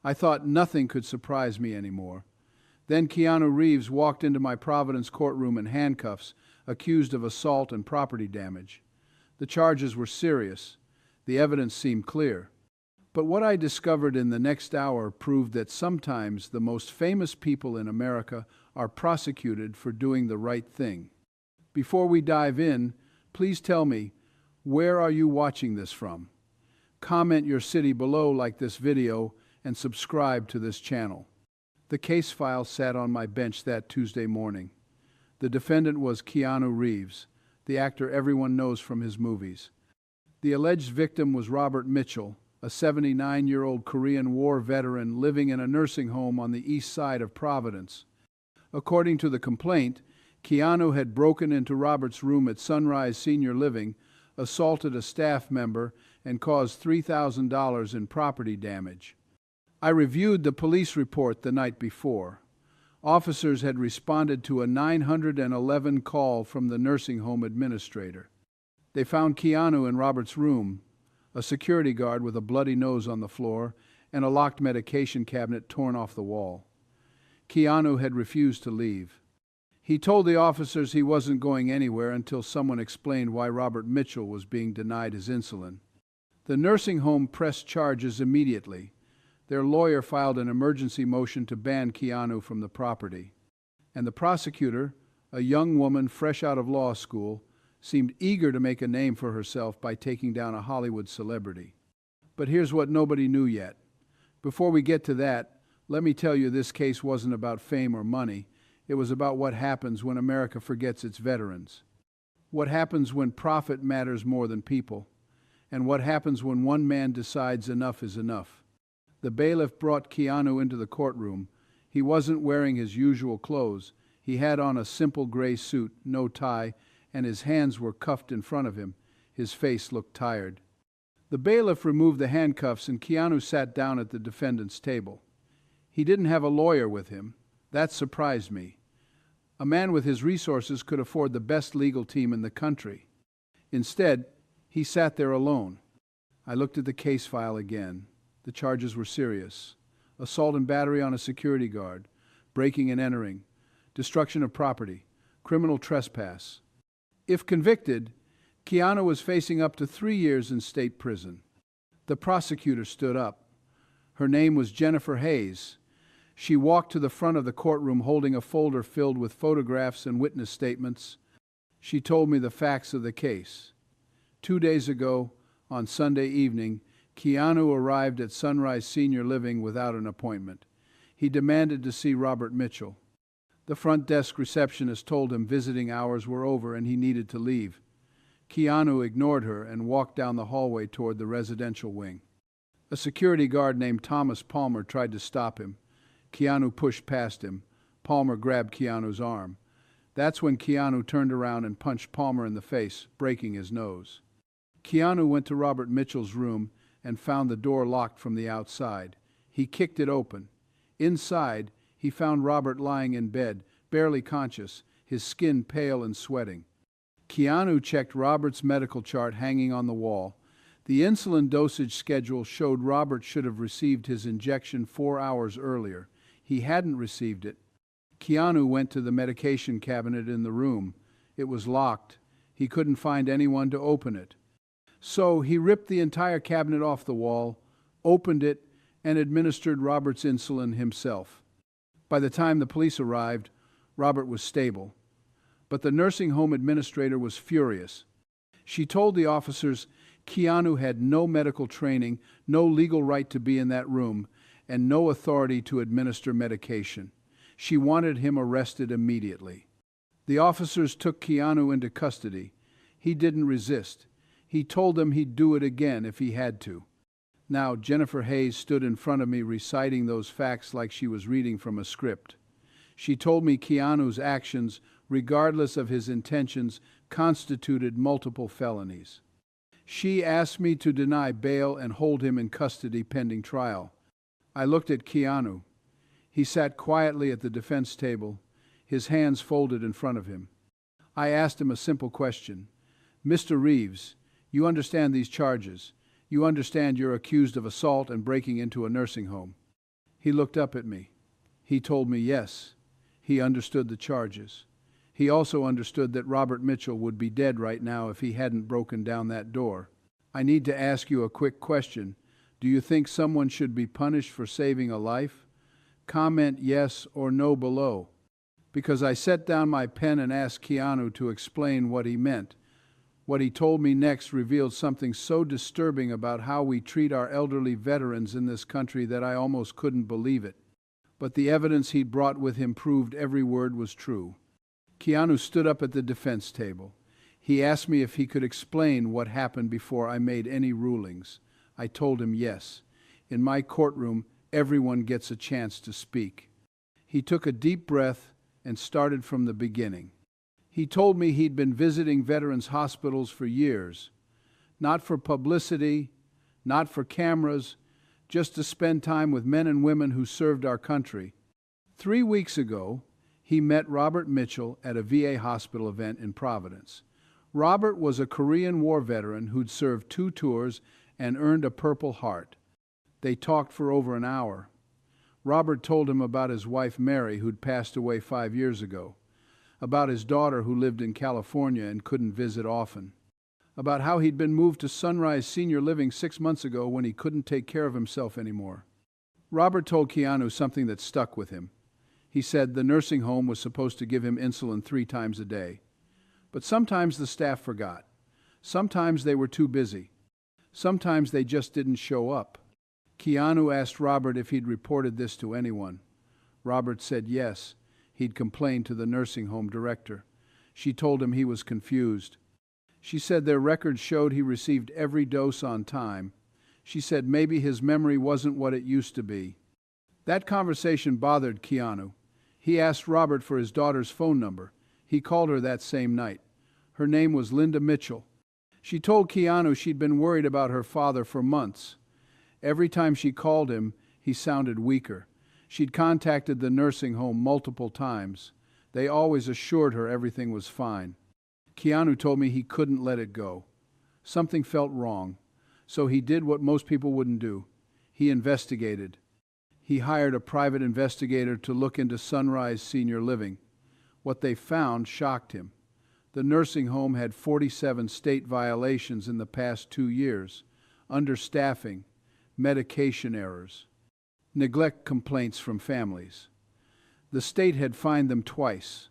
I thought nothing could surprise me anymore. Then Keanu Reeves walked into my Providence courtroom in handcuffs, accused of assault and property damage. The charges were serious. The evidence seemed clear. But what I discovered in the next hour proved that sometimes the most famous people in America are prosecuted for doing the right thing. Before we dive in, please tell me, where are you watching this from? Comment your city below, like this video, and subscribe to this channel. The case file sat on my bench that Tuesday morning. The defendant was Keanu Reeves, the actor everyone knows from his movies. The alleged victim was Robert Mitchell, a 79-year-old Korean War veteran living in a nursing home on the east side of Providence. According to the complaint, Keanu had broken into Robert's room at Sunrise Senior Living, assaulted a staff member, and caused $3,000 in property damage. I reviewed the police report the night before. Officers had responded to a 911 call from the nursing home administrator. They found Keanu in Robert's room, a security guard with a bloody nose on the floor, and a locked medication cabinet torn off the wall. Keanu had refused to leave. He told the officers he wasn't going anywhere until someone explained why Robert Mitchell was being denied his insulin. The nursing home pressed charges immediately. Their lawyer filed an emergency motion to ban Keanu from the property. And the prosecutor, a young woman fresh out of law school, seemed eager to make a name for herself by taking down a Hollywood celebrity. But here's what nobody knew yet. Before we get to that, let me tell you this case wasn't about fame or money. It was about what happens when America forgets its veterans. What happens when profit matters more than people. And what happens when one man decides enough is enough. The bailiff brought Keanu into the courtroom. He wasn't wearing his usual clothes. He had on a simple gray suit, no tie, and his hands were cuffed in front of him. His face looked tired. The bailiff removed the handcuffs and Keanu sat down at the defendant's table. He didn't have a lawyer with him. That surprised me. A man with his resources could afford the best legal team in the country. Instead, he sat there alone. I looked at the case file again. The charges were serious: assault and battery on a security guard, breaking and entering, destruction of property, criminal trespass. If convicted, Keanu was facing up to 3 years in state prison. The prosecutor stood up. Her name was Jennifer Hayes. She walked to the front of the courtroom holding a folder filled with photographs and witness statements. She told me the facts of the case. 2 days ago, on Sunday evening, Keanu arrived at Sunrise Senior Living without an appointment. He demanded to see Robert Mitchell. The front desk receptionist told him visiting hours were over and he needed to leave. Keanu ignored her and walked down the hallway toward the residential wing. A security guard named Thomas Palmer tried to stop him. Keanu pushed past him. Palmer grabbed Keanu's arm. That's when Keanu turned around and punched Palmer in the face, breaking his nose. Keanu went to Robert Mitchell's room and found the door locked from the outside. He kicked it open. Inside, he found Robert lying in bed, barely conscious, his skin pale and sweating. Keanu checked Robert's medical chart hanging on the wall. The insulin dosage schedule showed Robert should have received his injection 4 hours earlier. He hadn't received it. Keanu went to the medication cabinet in the room. It was locked. He couldn't find anyone to open it. So he ripped the entire cabinet off the wall, opened it, and administered Robert's insulin himself. By the time the police arrived, Robert was stable. But the nursing home administrator was furious. She told the officers Keanu had no medical training, no legal right to be in that room, and no authority to administer medication. She wanted him arrested immediately. The officers took Keanu into custody. He didn't resist. He told them he'd do it again if he had to. Now, Jennifer Hayes stood in front of me reciting those facts like she was reading from a script. She told me Keanu's actions, regardless of his intentions, constituted multiple felonies. She asked me to deny bail and hold him in custody pending trial. I looked at Keanu. He sat quietly at the defense table, his hands folded in front of him. I asked him a simple question. Mr. Reeves, you understand these charges. You understand you're accused of assault and breaking into a nursing home. He looked up at me. He told me yes. He understood the charges. He also understood that Robert Mitchell would be dead right now if he hadn't broken down that door. I need to ask you a quick question. Do you think someone should be punished for saving a life? Comment yes or no below. Because I set down my pen and asked Keanu to explain what he meant. What he told me next revealed something so disturbing about how we treat our elderly veterans in this country that I almost couldn't believe it. But the evidence he'd brought with him proved every word was true. Keanu stood up at the defense table. He asked me if he could explain what happened before I made any rulings. I told him yes. In my courtroom, everyone gets a chance to speak. He took a deep breath and started from the beginning. He told me he'd been visiting veterans' hospitals for years. Not for publicity, not for cameras, just to spend time with men and women who served our country. 3 weeks ago, he met Robert Mitchell at a VA hospital event in Providence. Robert was a Korean War veteran who'd served 2 tours and earned a Purple Heart. They talked for over an hour. Robert told him about his wife Mary, who'd passed away 5 years ago, about his daughter who lived in California and couldn't visit often, about how he'd been moved to Sunrise Senior Living 6 months ago when he couldn't take care of himself anymore. Robert told Keanu something that stuck with him. He said the nursing home was supposed to give him insulin 3 times a day. But sometimes the staff forgot. Sometimes they were too busy. Sometimes they just didn't show up. Keanu asked Robert if he'd reported this to anyone. Robert said yes. He'd complained to the nursing home director. She told him he was confused. She said their records showed he received every dose on time. She said maybe his memory wasn't what it used to be. That conversation bothered Keanu. He asked Robert for his daughter's phone number. He called her that same night. Her name was Linda Mitchell. She told Keanu she'd been worried about her father for months. Every time she called him, he sounded weaker. She'd contacted the nursing home multiple times. They always assured her everything was fine. Keanu told me he couldn't let it go. Something felt wrong. So he did what most people wouldn't do. He investigated. He hired a private investigator to look into Sunrise Senior Living. What they found shocked him. The nursing home had 47 state violations in the past 2 years. Understaffing, medication errors, neglect complaints from families. The state had fined them twice,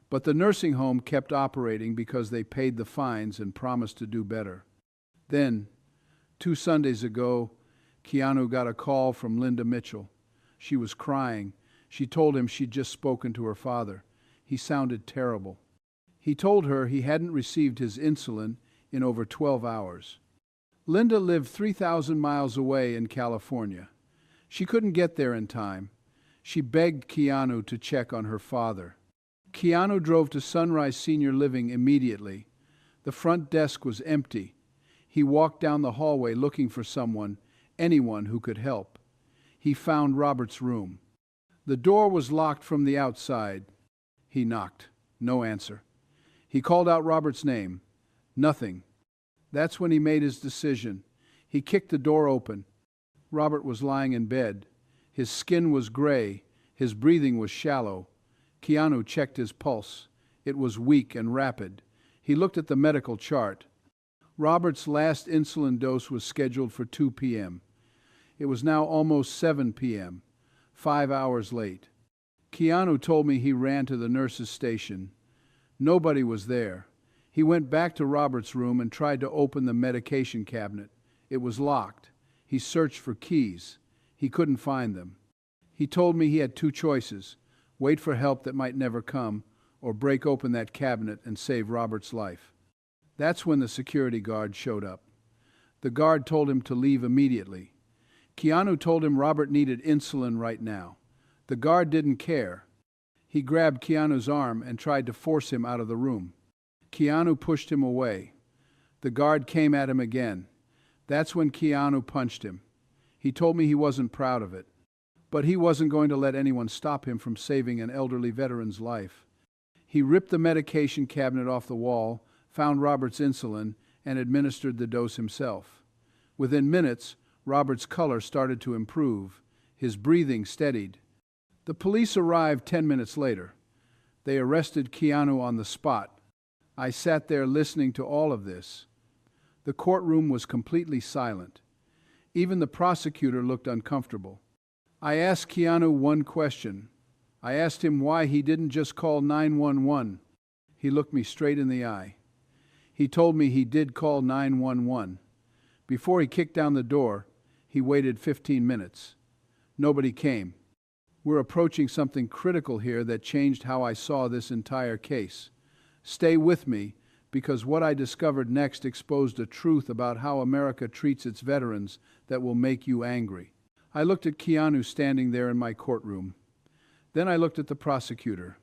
but the nursing home kept operating because they paid the fines and promised to do better. Then, 2 Sundays ago, Keanu got a call from Linda Mitchell. She was crying. She told him she'd just spoken to her father. He sounded terrible. He told her he hadn't received his insulin in over 12 hours. Linda lived 3,000 miles away in California. She couldn't get there in time. She begged Keanu to check on her father. Keanu drove to Sunrise Senior Living immediately. The front desk was empty. He walked down the hallway looking for someone, anyone who could help. He found Robert's room. The door was locked from the outside. He knocked. No answer. He called out Robert's name. Nothing. That's when he made his decision. He kicked the door open. Robert was lying in bed. His skin was gray. His breathing was shallow. Keanu checked his pulse. It was weak and rapid. He looked at the medical chart. Robert's last insulin dose was scheduled for 2 p.m. It was now almost 7 p.m., 5 hours late. Keanu told me he ran to the nurse's station. Nobody was there. He went back to Robert's room and tried to open the medication cabinet. It was locked. He searched for keys. He couldn't find them. He told me he had 2 choices: wait for help that might never come, or break open that cabinet and save Robert's life. That's when the security guard showed up. The guard told him to leave immediately. Keanu told him Robert needed insulin right now. The guard didn't care. He grabbed Keanu's arm and tried to force him out of the room. Keanu pushed him away. The guard came at him again. That's when Keanu punched him. He told me he wasn't proud of it. But he wasn't going to let anyone stop him from saving an elderly veteran's life. He ripped the medication cabinet off the wall, found Robert's insulin, and administered the dose himself. Within minutes, Robert's color started to improve. His breathing steadied. The police arrived 10 minutes later. They arrested Keanu on the spot. I sat there listening to all of this. The courtroom was completely silent. Even the prosecutor looked uncomfortable. I asked Keanu one question. I asked him why he didn't just call 911. He looked me straight in the eye. He told me he did call 911. Before he kicked down the door, he waited 15 minutes. Nobody came. We're approaching something critical here that changed how I saw this entire case. Stay with me, because what I discovered next exposed a truth about how America treats its veterans that will make you angry. I looked at Keanu standing there in my courtroom. Then I looked at the prosecutor.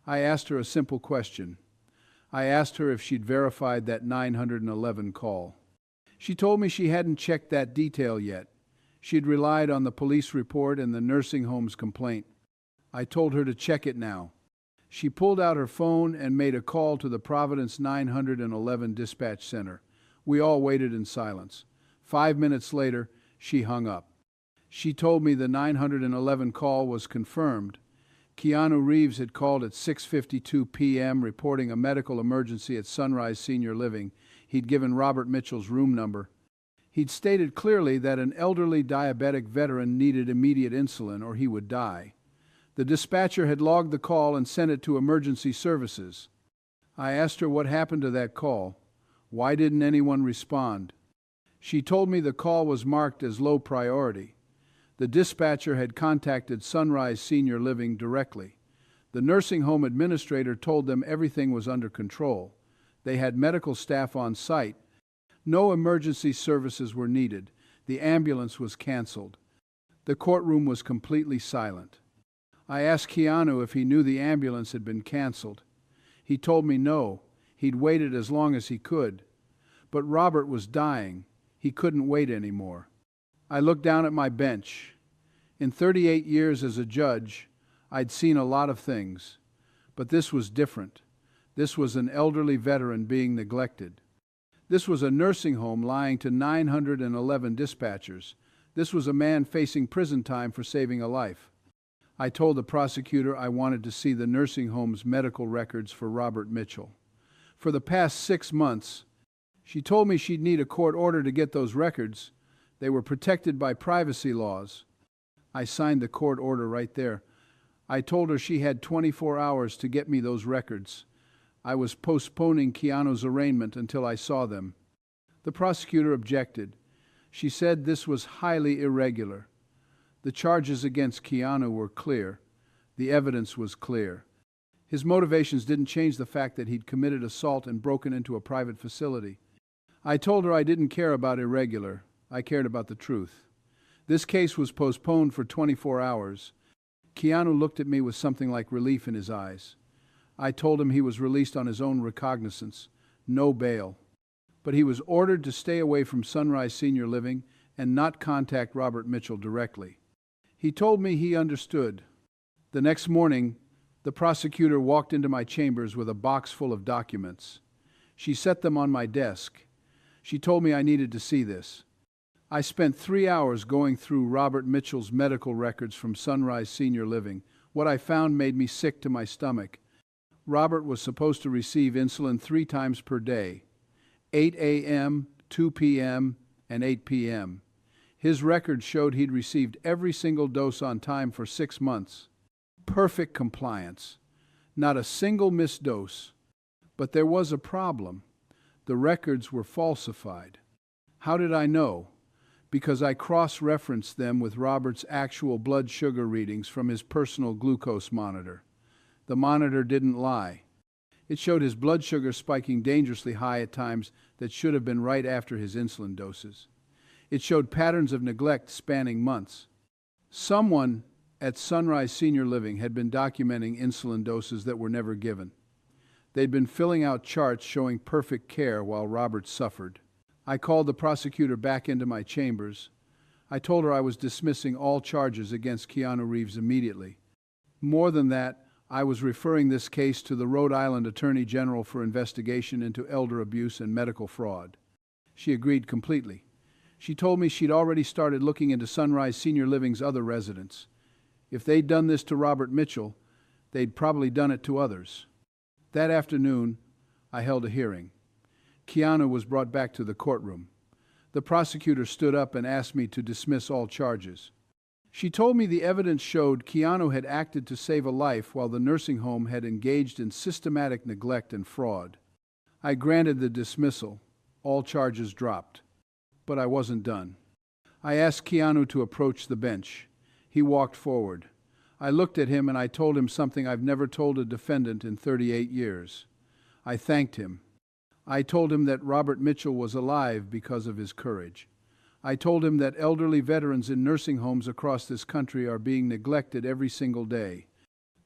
I asked her a simple question. I asked her if she'd verified that 911 call. She told me she hadn't checked that detail yet. She'd relied on the police report and the nursing home's complaint. I told her to check it now. She pulled out her phone and made a call to the Providence 911 dispatch center. We all waited in silence. 5 minutes later, she hung up. She told me the 911 call was confirmed. Keanu Reeves had called at 6:52 p.m. reporting a medical emergency at Sunrise Senior Living. He'd given Robert Mitchell's room number. He'd stated clearly that an elderly diabetic veteran needed immediate insulin or he would die. The dispatcher had logged the call and sent it to emergency services. I asked her what happened to that call. Why didn't anyone respond? She told me the call was marked as low priority. The dispatcher had contacted Sunrise Senior Living directly. The nursing home administrator told them everything was under control. They had medical staff on site. No emergency services were needed. The ambulance was canceled. The courtroom was completely silent. I asked Keanu if he knew the ambulance had been canceled. He told me no. He'd waited as long as he could. But Robert was dying. He couldn't wait anymore. I looked down at my bench. In 38 years as a judge, I'd seen a lot of things. But this was different. This was an elderly veteran being neglected. This was a nursing home lying to 911 dispatchers. This was a man facing prison time for saving a life. I told the prosecutor I wanted to see the nursing home's medical records for Robert Mitchell. For the past 6 months, she told me she'd need a court order to get those records. They were protected by privacy laws. I signed the court order right there. I told her she had 24 hours to get me those records. I was postponing Keanu's arraignment until I saw them. The prosecutor objected. She said this was highly irregular. The charges against Keanu were clear. The evidence was clear. His motivations didn't change the fact that he'd committed assault and broken into a private facility. I told her I didn't care about irregular. I cared about the truth. This case was postponed for 24 hours. Keanu looked at me with something like relief in his eyes. I told him he was released on his own recognizance, no bail. But he was ordered to stay away from Sunrise Senior Living and not contact Robert Mitchell directly. He told me he understood. The next morning, the prosecutor walked into my chambers with a box full of documents. She set them on my desk. She told me I needed to see this. I spent 3 hours going through Robert Mitchell's medical records from Sunrise Senior Living. What I found made me sick to my stomach. Robert was supposed to receive insulin 3 times per day, 8 a.m., 2 p.m., and 8 p.m. His record showed he'd received every single dose on time for 6 months. Perfect compliance. Not a single missed dose. But there was a problem. The records were falsified. How did I know? Because I cross-referenced them with Robert's actual blood sugar readings from his personal glucose monitor. The monitor didn't lie. It showed his blood sugar spiking dangerously high at times that should have been right after his insulin doses. It showed patterns of neglect spanning months. Someone at Sunrise Senior Living had been documenting insulin doses that were never given. They'd been filling out charts showing perfect care while Robert suffered. I called the prosecutor back into my chambers. I told her I was dismissing all charges against Keanu Reeves immediately. More than that, I was referring this case to the Rhode Island Attorney General for investigation into elder abuse and medical fraud. She agreed completely. She told me she'd already started looking into Sunrise Senior Living's other residents. If they'd done this to Robert Mitchell, they'd probably done it to others. That afternoon, I held a hearing. Keanu was brought back to the courtroom. The prosecutor stood up and asked me to dismiss all charges. She told me the evidence showed Keanu had acted to save a life while the nursing home had engaged in systematic neglect and fraud. I granted the dismissal. All charges dropped. But I wasn't done. I asked Keanu to approach the bench. He walked forward. I looked at him and I told him something I've never told a defendant in 38 years. I thanked him. I told him that Robert Mitchell was alive because of his courage. I told him that elderly veterans in nursing homes across this country are being neglected every single day.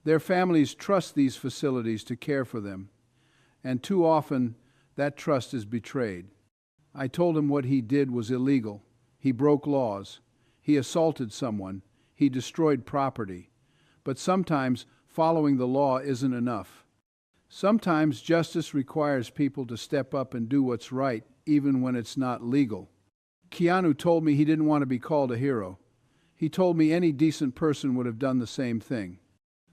Their families trust these facilities to care for them, and too often that trust is betrayed. I told him what he did was illegal. He broke laws. He assaulted someone. He destroyed property. But sometimes following the law isn't enough. Sometimes justice requires people to step up and do what's right, even when it's not legal. Keanu told me he didn't want to be called a hero. He told me any decent person would have done the same thing.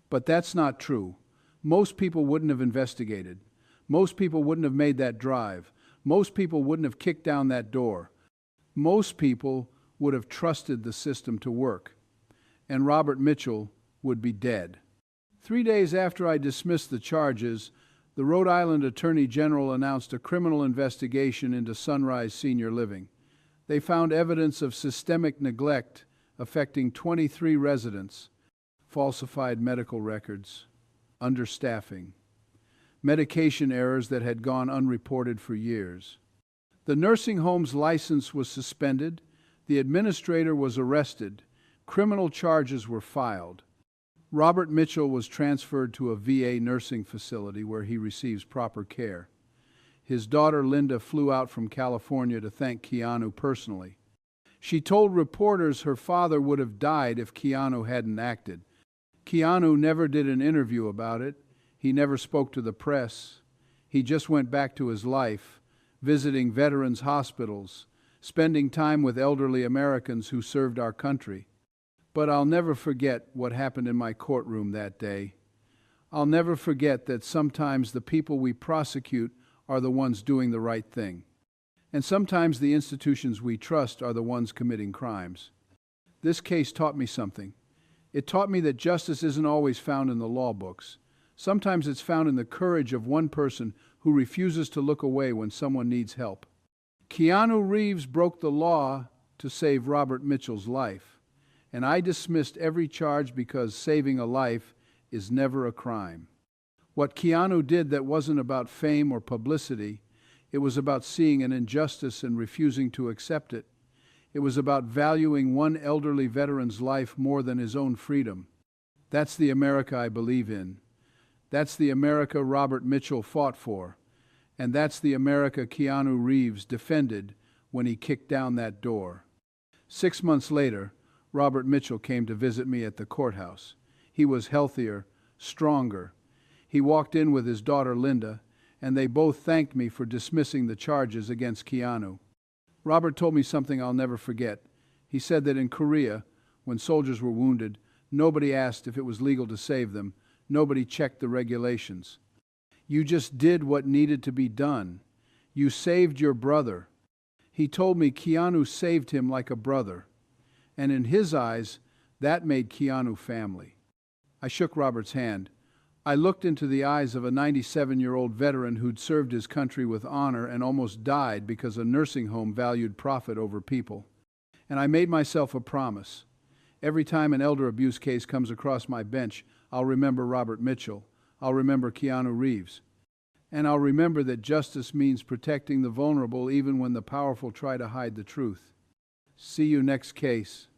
But that's not true. Most people wouldn't have investigated. Most people wouldn't have made that drive. Most people wouldn't have kicked down that door. Most people would have trusted the system to work. And Robert Mitchell would be dead. 3 days after I dismissed the charges, the Rhode Island Attorney General announced a criminal investigation into Sunrise Senior Living. They found evidence of systemic neglect affecting 23 residents, falsified medical records, understaffing, medication errors that had gone unreported for years. The nursing home's license was suspended, the administrator was arrested, criminal charges were filed. Robert Mitchell was transferred to a VA nursing facility where he receives proper care. His daughter Linda flew out from California to thank Keanu personally. She told reporters her father would have died if Keanu hadn't acted. Keanu never did an interview about it. He never spoke to the press. He just went back to his life, visiting veterans' hospitals, spending time with elderly Americans who served our country. But I'll never forget what happened in my courtroom that day. I'll never forget that sometimes the people we prosecute are the ones doing the right thing. And sometimes the institutions we trust are the ones committing crimes. This case taught me something. It taught me that justice isn't always found in the law books. Sometimes it's found in the courage of one person who refuses to look away when someone needs help. Keanu Reeves broke the law to save Robert Mitchell's life. And I dismissed every charge because saving a life is never a crime. What Keanu did that wasn't about fame or publicity, it was about seeing an injustice and refusing to accept it. It was about valuing one elderly veteran's life more than his own freedom. That's the America I believe in. That's the America Robert Mitchell fought for. And that's the America Keanu Reeves defended when he kicked down that door. 6 months later, Robert Mitchell came to visit me at the courthouse. He was healthier, stronger. He walked in with his daughter Linda, and they both thanked me for dismissing the charges against Keanu. Robert told me something I'll never forget. He said that in Korea, when soldiers were wounded, nobody asked if it was legal to save them. Nobody checked the regulations. You just did what needed to be done. You saved your brother. He told me Keanu saved him like a brother. And in his eyes, that made Keanu family. I shook Robert's hand. I looked into the eyes of a 97-year-old veteran who'd served his country with honor and almost died because a nursing home valued profit over people. And I made myself a promise. Every time an elder abuse case comes across my bench, I'll remember Robert Mitchell. I'll remember Keanu Reeves. And I'll remember that justice means protecting the vulnerable even when the powerful try to hide the truth. See you next case.